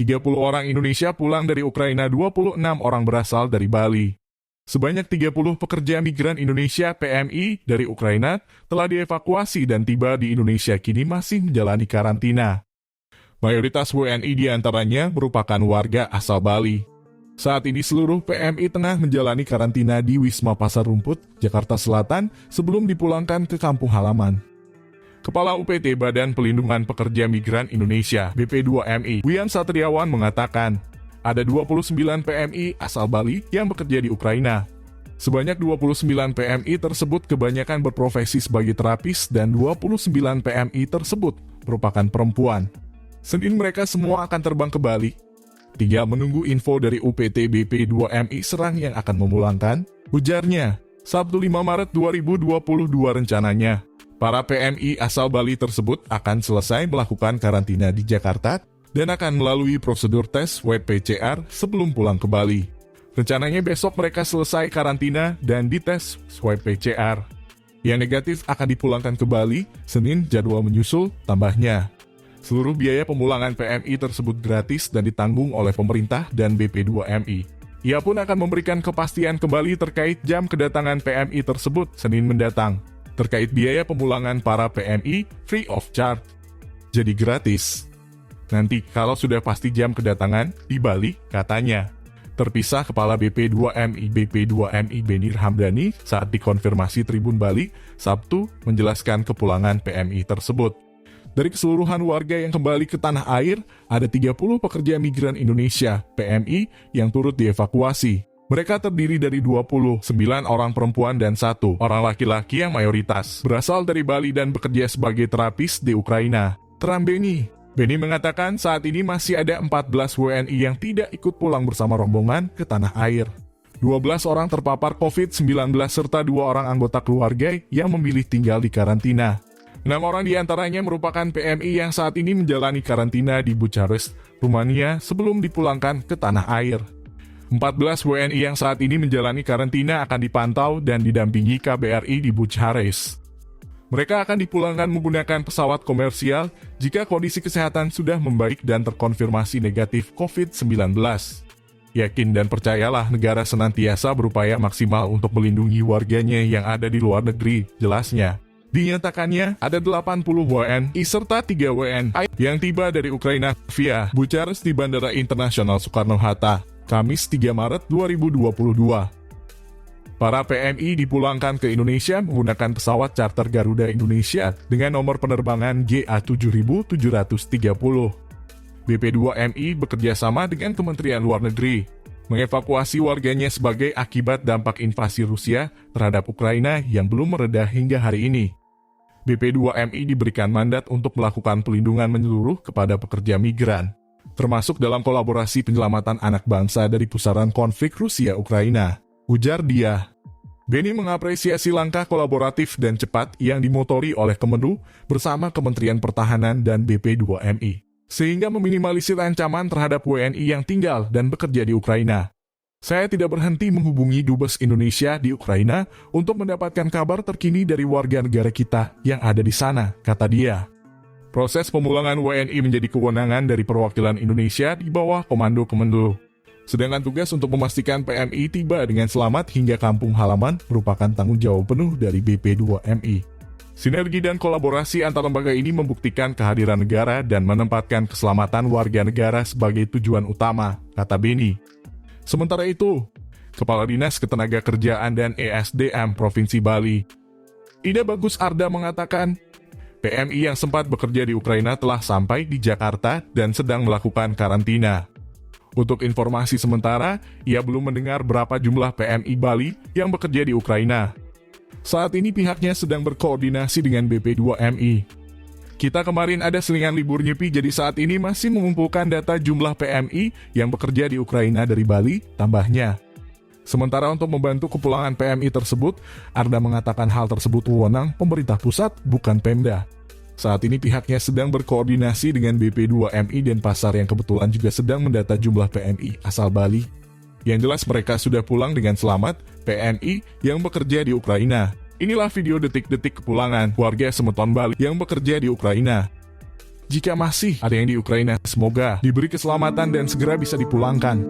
30 orang Indonesia pulang dari Ukraina, 26 orang berasal dari Bali. Sebanyak 30 pekerja migran Indonesia PMI dari Ukraina telah dievakuasi dan tiba di Indonesia, kini masih menjalani karantina. Mayoritas WNI diantaranya merupakan warga asal Bali. Saat ini seluruh PMI tengah menjalani karantina di Wisma Pasar Rumput, Jakarta Selatan sebelum dipulangkan ke kampung halaman. Kepala UPT Badan Pelindungan Pekerja Migran Indonesia BP2MI, Wian Satriawan mengatakan, ada 29 PMI asal Bali yang bekerja di Ukraina. Sebanyak 29 PMI tersebut kebanyakan berprofesi sebagai terapis dan 29 PMI tersebut merupakan perempuan. Senin mereka semua akan terbang ke Bali. Tinggal menunggu info dari UPT BP2MI Serang yang akan memulangkan, ujarnya. Sabtu 5 Maret 2022 rencananya, para PMI asal Bali tersebut akan selesai melakukan karantina di Jakarta dan akan melalui prosedur tes swab PCR sebelum pulang ke Bali. Rencananya besok mereka selesai karantina dan dites swab PCR. Yang negatif akan dipulangkan ke Bali, Senin jadwal menyusul, tambahnya. Seluruh biaya pemulangan PMI tersebut gratis dan ditanggung oleh pemerintah dan BP2MI. Ia pun akan memberikan kepastian kembali terkait jam kedatangan PMI tersebut Senin mendatang. Terkait biaya pemulangan para PMI, free of charge. Jadi gratis. Nanti kalau sudah pasti jam kedatangan di Bali, katanya. Terpisah Kepala BP2MI Benir Hamdani saat dikonfirmasi Tribun Bali, Sabtu menjelaskan kepulangan PMI tersebut. Dari keseluruhan warga yang kembali ke tanah air, ada 30 pekerja migran Indonesia, PMI, yang turut dievakuasi. Mereka terdiri dari 29 orang perempuan dan 1 orang laki-laki yang mayoritas berasal dari Bali dan bekerja sebagai terapis di Ukraina. Teram Beni mengatakan saat ini masih ada 14 WNI yang tidak ikut pulang bersama rombongan ke tanah air. 12 orang terpapar COVID-19 serta 2 orang anggota keluarga yang memilih tinggal di karantina. 6 orang diantaranya merupakan PMI yang saat ini menjalani karantina di Bucharest, Rumania sebelum dipulangkan ke tanah air. 14 WNI yang saat ini menjalani karantina akan dipantau dan didampingi KBRI di Bucharest. Mereka akan dipulangkan menggunakan pesawat komersial jika kondisi kesehatan sudah membaik dan terkonfirmasi negatif COVID-19. Yakin dan percayalah negara senantiasa berupaya maksimal untuk melindungi warganya yang ada di luar negeri, jelasnya. Dinyatakannya ada 80 WNI serta 3 WNI yang tiba dari Ukraina via Bucharest di Bandara Internasional Soekarno-Hatta, Kamis 3 Maret 2022. Para PMI dipulangkan ke Indonesia menggunakan pesawat charter Garuda Indonesia dengan nomor penerbangan GA7730. BP2MI bekerja sama dengan Kementerian Luar Negeri, mengevakuasi warganya sebagai akibat dampak invasi Rusia terhadap Ukraina yang belum mereda hingga hari ini. BP2MI diberikan mandat untuk melakukan pelindungan menyeluruh kepada pekerja migran, termasuk dalam kolaborasi penyelamatan anak bangsa dari pusaran konflik Rusia-Ukraina, ujar dia. Beni mengapresiasi langkah kolaboratif dan cepat yang dimotori oleh Kemenlu bersama Kementerian Pertahanan dan BP2MI, sehingga meminimalisir ancaman terhadap WNI yang tinggal dan bekerja di Ukraina. Saya tidak berhenti menghubungi Dubes Indonesia di Ukraina untuk mendapatkan kabar terkini dari warga negara kita yang ada di sana, kata dia. Proses pemulangan WNI menjadi kewenangan dari perwakilan Indonesia di bawah komando Kemenlu. Sedangkan tugas untuk memastikan PMI tiba dengan selamat hingga kampung halaman merupakan tanggung jawab penuh dari BP2MI. Sinergi dan kolaborasi antar lembaga ini membuktikan kehadiran negara dan menempatkan keselamatan warga negara sebagai tujuan utama, kata Beni. Sementara itu, Kepala Dinas Ketenagakerjaan dan ESDM Provinsi Bali, Ida Bagus Arda mengatakan, PMI yang sempat bekerja di Ukraina telah sampai di Jakarta dan sedang melakukan karantina. Untuk informasi sementara, ia belum mendengar berapa jumlah PMI Bali yang bekerja di Ukraina. Saat ini pihaknya sedang berkoordinasi dengan BP2MI. Kita kemarin ada selingan libur Nyepi, jadi saat ini masih mengumpulkan data jumlah PMI yang bekerja di Ukraina dari Bali, tambahnya. Sementara untuk membantu kepulangan PMI tersebut, Arda mengatakan hal tersebut wewenang pemerintah pusat, bukan Pemda. Saat ini pihaknya sedang berkoordinasi dengan BP2MI dan Pasar yang kebetulan juga sedang mendata jumlah PMI asal Bali. Yang jelas mereka sudah pulang dengan selamat, PMI yang bekerja di Ukraina. Inilah video detik-detik kepulangan warga Semeton Bali yang bekerja di Ukraina. Jika masih ada yang di Ukraina, semoga diberi keselamatan dan segera bisa dipulangkan.